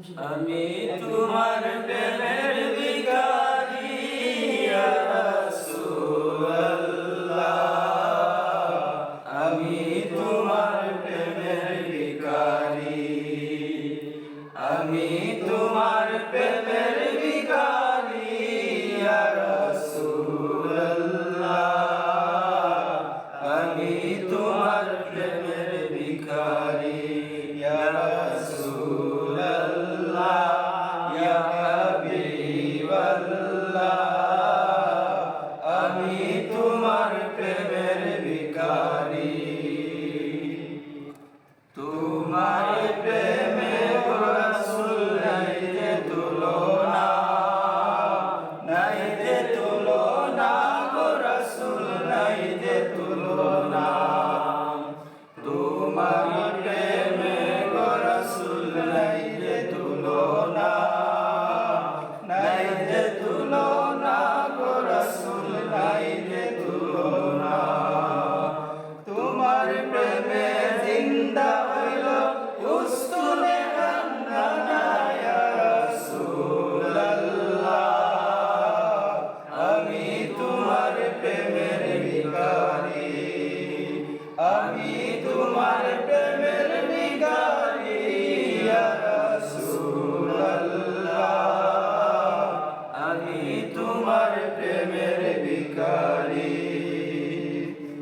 আমি তোমার প্রেমের ভিখারি ইয়া রাসূলুল্লাহ, আমি তোমার প্রেমের ভিখারি, আমি তোমার প্রেমের ভিখারি ইয়া রাসূলুল্লাহ, আমি তোমার প্রেমের ভিখারি ইয়া রাসূলুল্লাহ, ইয়া হাবিবাল্লাহ, আমি তোমার প্রেমের ভিখারি। তোমার প্রেমে গো রাসূল নাই যে তুলনা, নাই যে তুলনা গো রাসূল নাই যে তুলনা। তোমার প্রেমে গো রাসূল নাই যে তুলনা, নাই যে তুলনা গো রাসূল নাই যে তুলনা। তোমার প্রেমে জিন্দা হইল উস্তুনে খানদানা ইয়া রাসূলুল্লাহ, আমি তোমার প্রেমের ভিখারি, আমি তোমার প্রেমের ভিখারি ইয়া রাসূলুল্লাহ, আমি তোমার প্রেমের ভিখারি।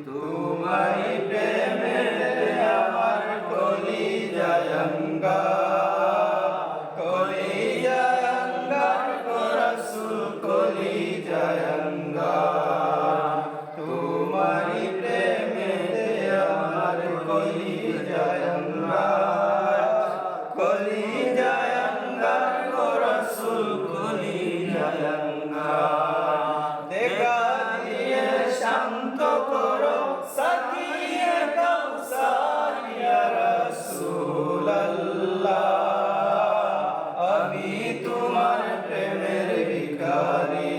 তোমার প্রেমেতে আমার কলিজায় অঙ্গার, কলিজায় অঙ্গার গো রাসূল কলিজায় অঙ্গার। তোমার প্রেমেতে আমার কলিজায় অঙ্গার, কলিজায় অঙ্গার গো রাসূল কলিজায় অঙ্গার। দেখা দিয়ে শান্ত করো সাকিয়ে কাউসার ইয়া রাসূলুল্লাহ, আমি তোমার প্রেমের ভিখারি,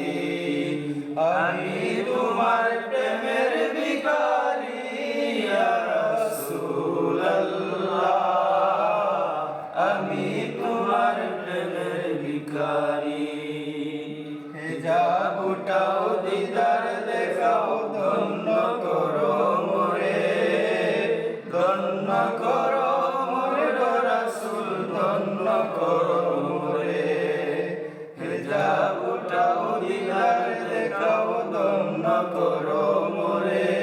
আমি তোমার প্রেমের ভিখারি ইয়া রাসূলুল্লাহ, আমি তোমার প্রেমের ভিখারি। হিজাব উঠাও দিদার দেখাও ধন্য করো মোরে, ধন্য করো মোরে গো রাসূল ধন্য করো মোরে। হিজাব উঠাও দিদার দেখাও ধন্য করো মোরে,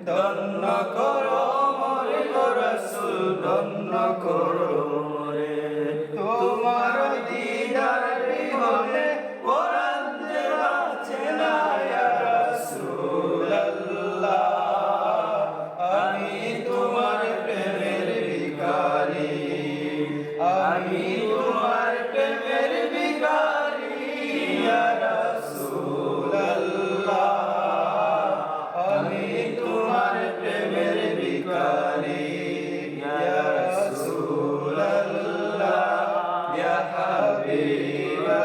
ধন্য করো মোরে গো রাসূল ধন্য করো মোরে। তোমার দিদার বিহনে পরাণ যে বাঁচে না ইয়া রাসূলুল্লাহ, আমি তোমার প্রেমের ভিখারি, আমি তোমার প্রেমের ভিখারি ইয়া রাসূলুল্লাহ, আমি তোমার প্রেমের ভিখারি ইয়া রাসূলুল্লাহ, ইয়া হাবিবাল্লাহ,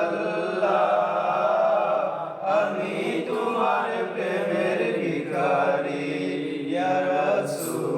আমি তোমার প্রেমের ভিখারি ইয়া রাসূল।